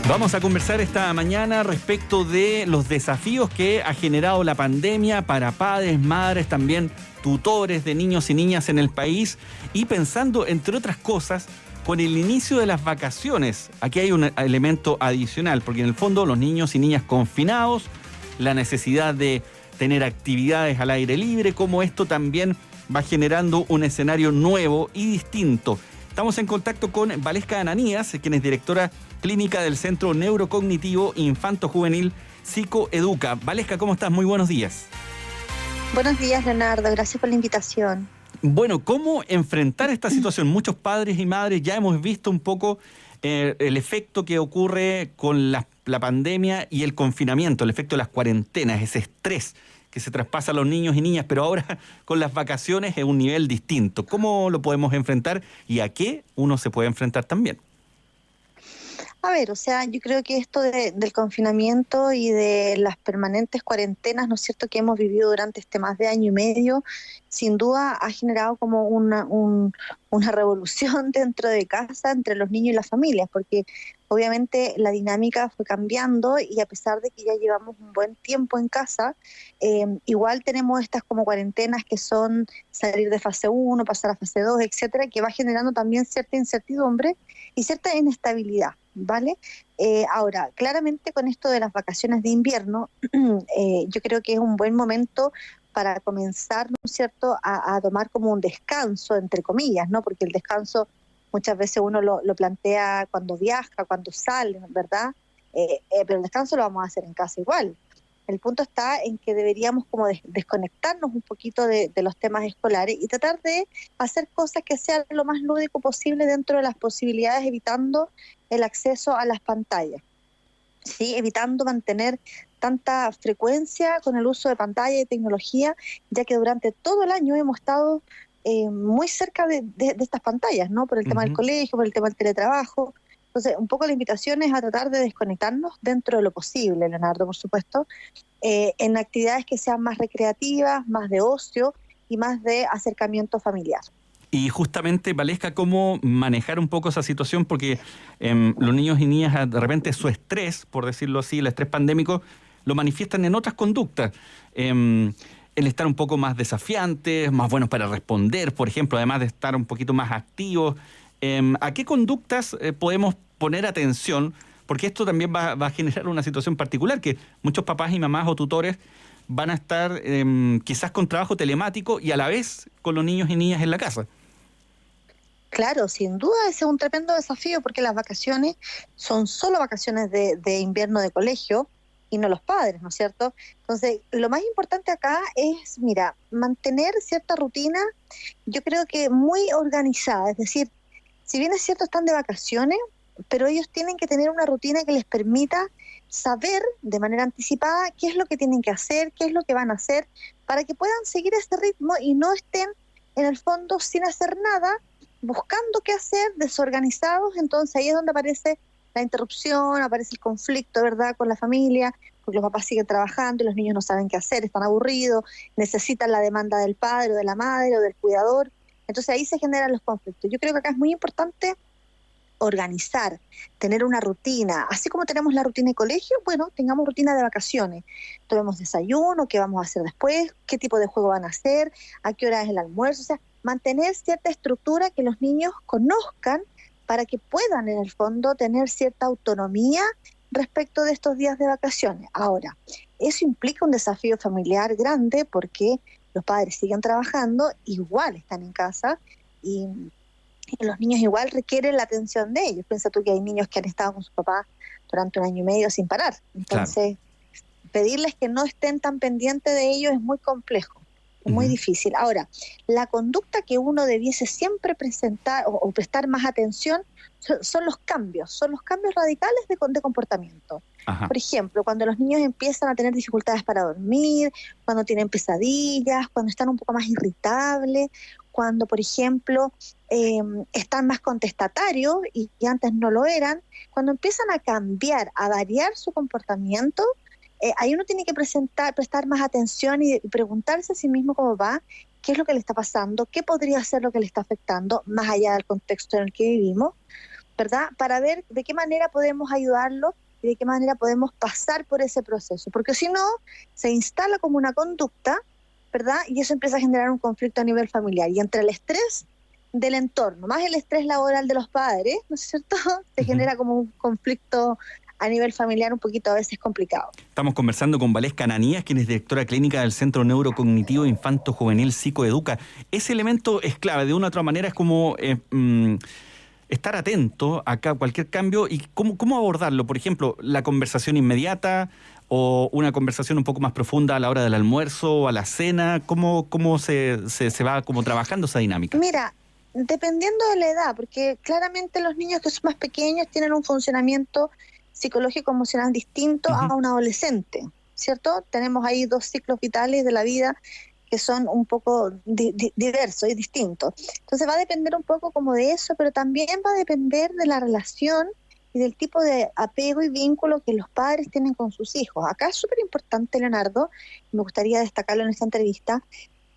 Vamos a conversar esta mañana respecto de los desafíos que ha generado la pandemia para padres, madres, también tutores de niños y niñas en el país y pensando, entre otras cosas, con el inicio de las vacaciones. Aquí hay un elemento adicional, porque en el fondo los niños y niñas confinados, la necesidad de tener actividades al aire libre, como esto también va generando un escenario nuevo y distinto. Estamos en contacto con Valesca Ananías, quien es directora clínica del Centro Neurocognitivo Infanto Juvenil Psicoeduca. Valesca, ¿cómo estás? Muy buenos días. Buenos días, Leonardo. Gracias por la invitación. Bueno, ¿cómo enfrentar esta situación? Muchos padres y madres ya hemos visto un poco el efecto que ocurre con la pandemia y el confinamiento, el efecto de las cuarentenas, ese estrés que se traspasa a los niños y niñas, pero ahora con las vacaciones es un nivel distinto. ¿Cómo lo podemos enfrentar y a qué uno se puede enfrentar también? A ver, yo creo que esto del confinamiento y de las permanentes cuarentenas, ¿no es cierto?, que hemos vivido durante este más de año y medio, sin duda ha generado como una revolución dentro de casa entre los niños y las familias, porque obviamente la dinámica fue cambiando y a pesar de que ya llevamos un buen tiempo en casa, igual tenemos estas como cuarentenas que son salir de fase 1, pasar a fase 2, etcétera, que va generando también cierta incertidumbre y cierta inestabilidad, ¿vale? Ahora, claramente con esto de las vacaciones de invierno, yo creo que es un buen momento para comenzar, ¿no es cierto?, a tomar como un descanso, entre comillas, ¿no? Porque el descanso muchas veces uno lo plantea cuando viaja, cuando sale, ¿verdad? Pero el descanso lo vamos a hacer en casa igual. El punto está en que deberíamos como desconectarnos un poquito de los temas escolares y tratar de hacer cosas que sean lo más lúdico posible dentro de las posibilidades, evitando el acceso a las pantallas, ¿sí? Evitando mantener tanta frecuencia con el uso de pantalla y tecnología, ya que durante todo el año hemos estado muy cerca de estas pantallas, ¿no? Por el tema del colegio, por el tema del teletrabajo. Entonces, un poco la invitación es a tratar de desconectarnos dentro de lo posible, Leonardo, por supuesto, en actividades que sean más recreativas, más de ocio y más de acercamiento familiar. Y justamente, Valesca, ¿cómo manejar un poco esa situación? Porque los niños y niñas, de repente, su estrés, por decirlo así, el estrés pandémico, lo manifiestan en otras conductas. El estar un poco más desafiantes, más buenos para responder, por ejemplo, además de estar un poquito más activos. ¿A qué conductas podemos poner atención? Porque esto también va a generar una situación particular, que muchos papás y mamás o tutores van a estar quizás con trabajo telemático y a la vez con los niños y niñas en la casa. Claro, sin duda ese es un tremendo desafío porque las vacaciones son solo vacaciones de invierno de colegio y no los padres, ¿no es cierto? Entonces, lo más importante acá es, mira, mantener cierta rutina, yo creo que muy organizada, es decir, si bien es cierto están de vacaciones, pero ellos tienen que tener una rutina que les permita saber de manera anticipada qué es lo que tienen que hacer, qué es lo que van a hacer, para que puedan seguir ese ritmo y no estén en el fondo sin hacer nada, buscando qué hacer, desorganizados. Entonces ahí es donde aparece la interrupción, aparece el conflicto, ¿verdad?, con la familia, porque los papás siguen trabajando y los niños no saben qué hacer, están aburridos, necesitan la demanda del padre o de la madre o del cuidador. Entonces ahí se generan los conflictos. Yo creo que acá es muy importante organizar, tener una rutina, así como tenemos la rutina de colegio, bueno, tengamos rutina de vacaciones, tomemos desayuno, qué vamos a hacer después, qué tipo de juego van a hacer, a qué hora es el almuerzo, o sea, mantener cierta estructura que los niños conozcan para que puedan en el fondo tener cierta autonomía respecto de estos días de vacaciones. Ahora, eso implica un desafío familiar grande porque los padres siguen trabajando, igual están en casa y los niños igual requieren la atención de ellos. Piensa tú que hay niños que han estado con su papá durante un año y medio sin parar. Entonces, pedirles que no estén tan pendientes de ellos es muy complejo, es muy difícil. Ahora, la conducta que uno debiese siempre presentar o prestar más atención son los cambios radicales de comportamiento. Ajá. Por ejemplo, cuando los niños empiezan a tener dificultades para dormir, cuando tienen pesadillas, cuando están un poco más irritables, cuando, por ejemplo, están más contestatarios y antes no lo eran, cuando empiezan a cambiar, a variar su comportamiento, ahí uno tiene que prestar más atención y preguntarse a sí mismo cómo va, qué es lo que le está pasando, qué podría ser lo que le está afectando, más allá del contexto en el que vivimos, ¿verdad? Para ver de qué manera podemos ayudarlo y de qué manera podemos pasar por ese proceso. Porque si no, se instala como una conducta, ¿verdad? Y eso empieza a generar un conflicto a nivel familiar. Y entre el estrés del entorno, más el estrés laboral de los padres, ¿no es cierto? Se genera como un conflicto a nivel familiar un poquito a veces complicado. Estamos conversando con Valesca Ananías, quien es directora clínica del Centro Neurocognitivo Infanto Juvenil Psicoeduca. Ese elemento es clave, de una u otra manera es como estar atento a cualquier cambio y cómo abordarlo. Por ejemplo, la conversación inmediata o una conversación un poco más profunda a la hora del almuerzo o a la cena. ¿Cómo se va como trabajando esa dinámica? Mira, dependiendo de la edad, porque claramente los niños que son más pequeños tienen un funcionamiento psicológico emocional distinto a un adolescente, ¿cierto? Tenemos ahí 2 ciclos vitales de la vida que son un poco diversos y distintos. Entonces va a depender un poco como de eso, pero también va a depender de la relación y del tipo de apego y vínculo que los padres tienen con sus hijos. Acá es súper importante, Leonardo, me gustaría destacarlo en esta entrevista,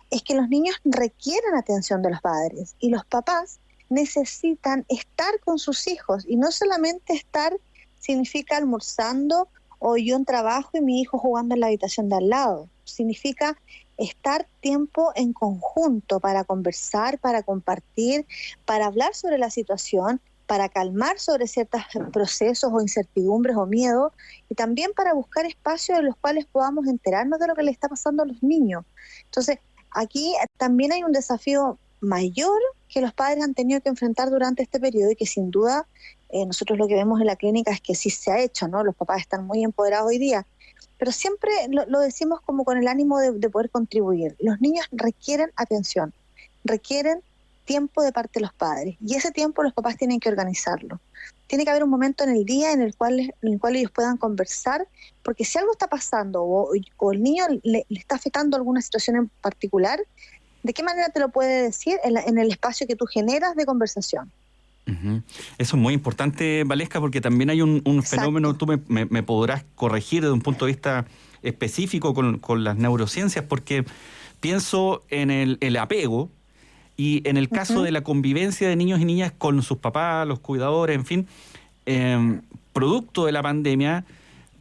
es que los niños requieren atención de los padres y los papás necesitan estar con sus hijos, y no solamente estar significa almorzando o yo en trabajo y mi hijo jugando en la habitación de al lado. Significa estar tiempo en conjunto para conversar, para compartir, para hablar sobre la situación, para calmar sobre ciertos procesos o incertidumbres o miedo, y también para buscar espacios en los cuales podamos enterarnos de lo que le está pasando a los niños. Entonces, aquí también hay un desafío mayor que los padres han tenido que enfrentar durante este periodo y que sin duda nosotros lo que vemos en la clínica es que sí se ha hecho, ¿no? Los papás están muy empoderados hoy día, pero siempre lo decimos como con el ánimo de poder contribuir. Los niños requieren atención, requieren tiempo de parte de los padres, y ese tiempo los papás tienen que organizarlo. Tiene que haber un momento en el día en el cual ellos puedan conversar, porque si algo está pasando o el niño le está afectando alguna situación en particular, ¿de qué manera te lo puede decir? En el espacio que tú generas de conversación. Eso es muy importante, Valesca, porque también hay un fenómeno, tú me podrás corregir desde un punto de vista específico con las neurociencias, porque pienso en el apego y en el caso de la convivencia de niños y niñas con sus papás, los cuidadores, en fin, producto de la pandemia,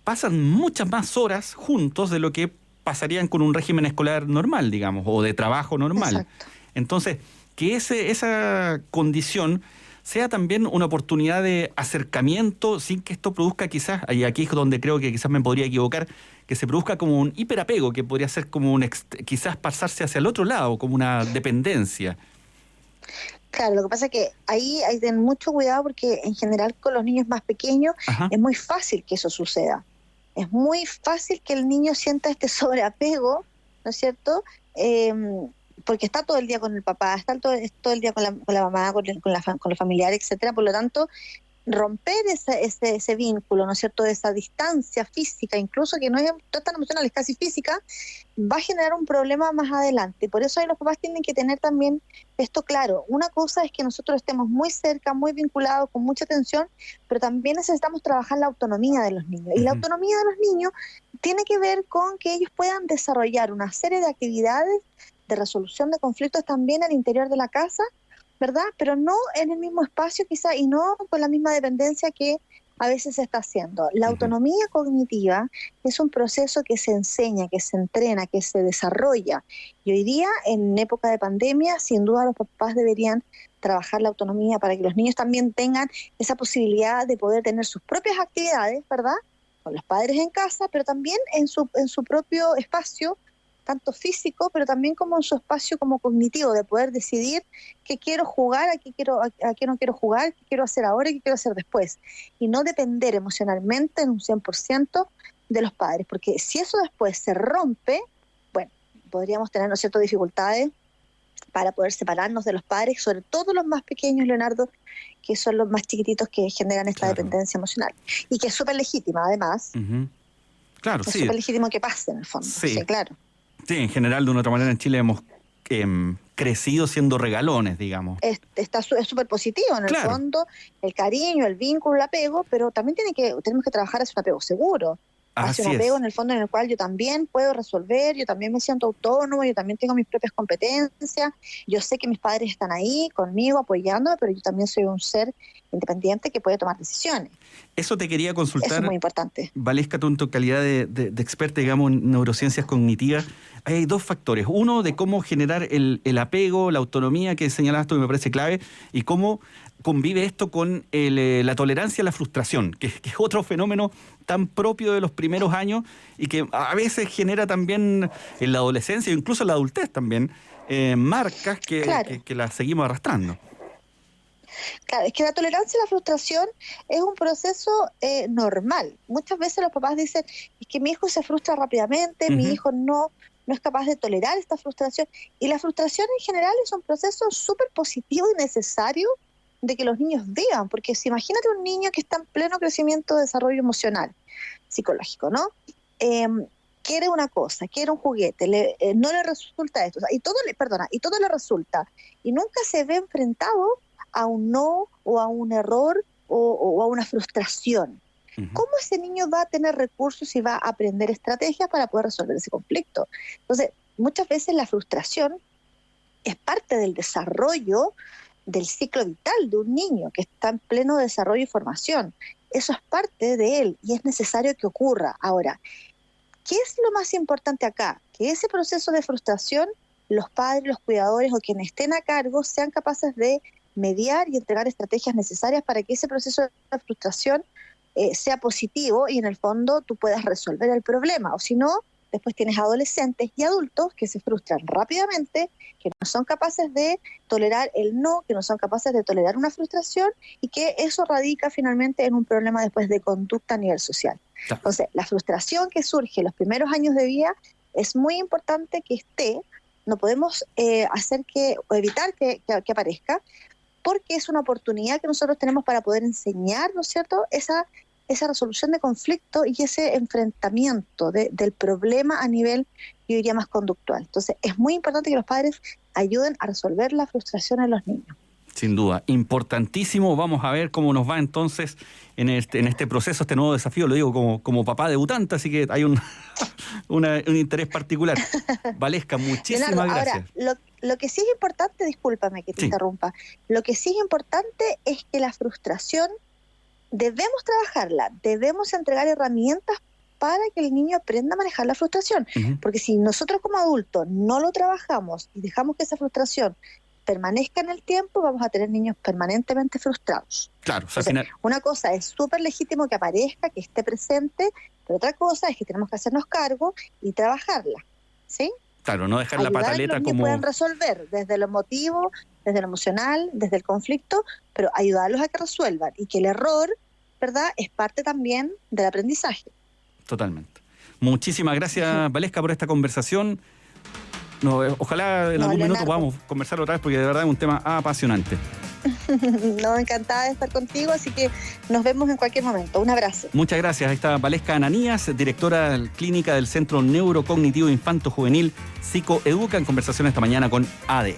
pasan muchas más horas juntos de lo que pasarían con un régimen escolar normal, digamos, o de trabajo normal. Exacto. Entonces, que esa condición sea también una oportunidad de acercamiento sin que esto produzca quizás, y aquí es donde creo que quizás me podría equivocar, que se produzca como un hiperapego, que podría ser como quizás pasarse hacia el otro lado, como una dependencia. Claro, lo que pasa es que ahí hay que tener mucho cuidado porque en general con los niños más pequeños es muy fácil que eso suceda. Es muy fácil que el niño sienta este sobreapego, ¿no es cierto? Porque está todo el día con el papá, está todo el día con la mamá, con los familiares, etcétera. Por lo tanto, romper ese vínculo, ¿no es cierto?, de esa distancia física, incluso que no es tan emocional, es casi física, va a generar un problema más adelante. Por eso ahí los papás tienen que tener también esto claro. Una cosa es que nosotros estemos muy cerca, muy vinculados, con mucha atención, pero también necesitamos trabajar la autonomía de los niños. Y la autonomía de los niños tiene que ver con que ellos puedan desarrollar una serie de actividades de resolución de conflictos también al interior de la casa, ¿verdad? Pero no en el mismo espacio quizá y no con la misma dependencia que a veces se está haciendo. La autonomía cognitiva es un proceso que se enseña, que se entrena, que se desarrolla. Y hoy día, en época de pandemia, sin duda los papás deberían trabajar la autonomía para que los niños también tengan esa posibilidad de poder tener sus propias actividades, ¿verdad? Con los padres en casa, pero también en su propio espacio, tanto físico, pero también como en su espacio como cognitivo, de poder decidir qué quiero jugar, a qué no quiero jugar, qué quiero hacer ahora y qué quiero hacer después. Y no depender emocionalmente en un 100% de los padres, porque si eso después se rompe, bueno, podríamos tener, ¿no es cierto?, dificultades para poder separarnos de los padres, sobre todo los más pequeños, Leonardo, que son los más chiquititos que generan esta dependencia emocional. Y que es súper legítima, además. Claro, es súper legítimo que pase, en el fondo. Sí, claro. Sí, en general, de una otra manera, en Chile hemos crecido siendo regalones, digamos. Es súper positivo, en el fondo, el cariño, el vínculo, el apego, pero también tenemos que trabajar hacia un apego seguro, hacia un apego en el fondo en el cual yo también puedo resolver, yo también me siento autónomo, yo también tengo mis propias competencias, yo sé que mis padres están ahí conmigo, apoyándome, pero yo también soy un ser independiente que puede tomar decisiones. Eso te quería consultar. Eso es muy importante. Valesca, tú en tu calidad de experta, digamos, en neurociencias cognitivas, hay dos factores. Uno, de cómo generar el apego, la autonomía que señalabas tú, que me parece clave, y cómo convive esto con la tolerancia a la frustración, que es otro fenómeno tan propio de los primeros años y que a veces genera también en la adolescencia, incluso en la adultez también, marcas que las seguimos arrastrando. Claro, es que la tolerancia a la frustración es un proceso normal. Muchas veces los papás dicen, es que mi hijo se frustra rápidamente, mi hijo no es capaz de tolerar esta frustración. Y la frustración en general es un proceso súper positivo y necesario de que los niños vivan, porque si imagínate un niño que está en pleno crecimiento, desarrollo emocional, psicológico, ¿no? Quiere una cosa, quiere un juguete, no le resulta esto, y todo le resulta, y nunca se ve enfrentado a un no o a un error o a una frustración. ¿Cómo ese niño va a tener recursos y va a aprender estrategias para poder resolver ese conflicto? Entonces, muchas veces la frustración es parte del desarrollo del ciclo vital de un niño que está en pleno desarrollo y formación. Eso es parte de él y es necesario que ocurra. Ahora, ¿qué es lo más importante acá? Que ese proceso de frustración, los padres, los cuidadores o quienes estén a cargo sean capaces de mediar y entregar estrategias necesarias para que ese proceso de frustración sea positivo y en el fondo tú puedas resolver el problema. O si no, después tienes adolescentes y adultos que se frustran rápidamente, que no son capaces de tolerar el no, que no son capaces de tolerar una frustración y que eso radica finalmente en un problema después de conducta a nivel social. Entonces, la frustración que surge en los primeros años de vida es muy importante que esté, no podemos hacer o evitar que aparezca, porque es una oportunidad que nosotros tenemos para poder enseñar, ¿no es cierto?, esa resolución de conflicto y ese enfrentamiento del problema a nivel, yo diría, más conductual. Entonces, es muy importante que los padres ayuden a resolver la frustración en los niños. Sin duda, importantísimo. Vamos a ver cómo nos va entonces en este proceso, este nuevo desafío. Lo digo como papá debutante, así que hay un interés particular. Valesca, muchísimas Leonardo, gracias. Ahora, lo que sí es importante, discúlpame que te interrumpa, lo que sí es importante es que la frustración debemos trabajarla, debemos entregar herramientas para que el niño aprenda a manejar la frustración. Porque si nosotros como adultos no lo trabajamos y dejamos que esa frustración permanezca en el tiempo, vamos a tener niños permanentemente frustrados. Claro, o sea, final... Una cosa es súper legítimo que aparezca, que esté presente, pero otra cosa es que tenemos que hacernos cargo y trabajarla, ¿sí? Claro, no dejar la pataleta como... como... puedan resolver desde lo emotivo, desde lo emocional, desde el conflicto, pero ayudarlos a que resuelvan y que el error, ¿verdad?, es parte también del aprendizaje. Totalmente. Muchísimas gracias, Valesca, por esta conversación. No, ojalá en algún minuto podamos conversar otra vez porque de verdad es un tema apasionante. No, encantada de estar contigo, así que nos vemos en cualquier momento. Un abrazo. Muchas gracias. Ahí está Valesca Ananías, directora clínica del Centro Neurocognitivo Infanto Juvenil Psicoeduca, en conversación esta mañana con ADN.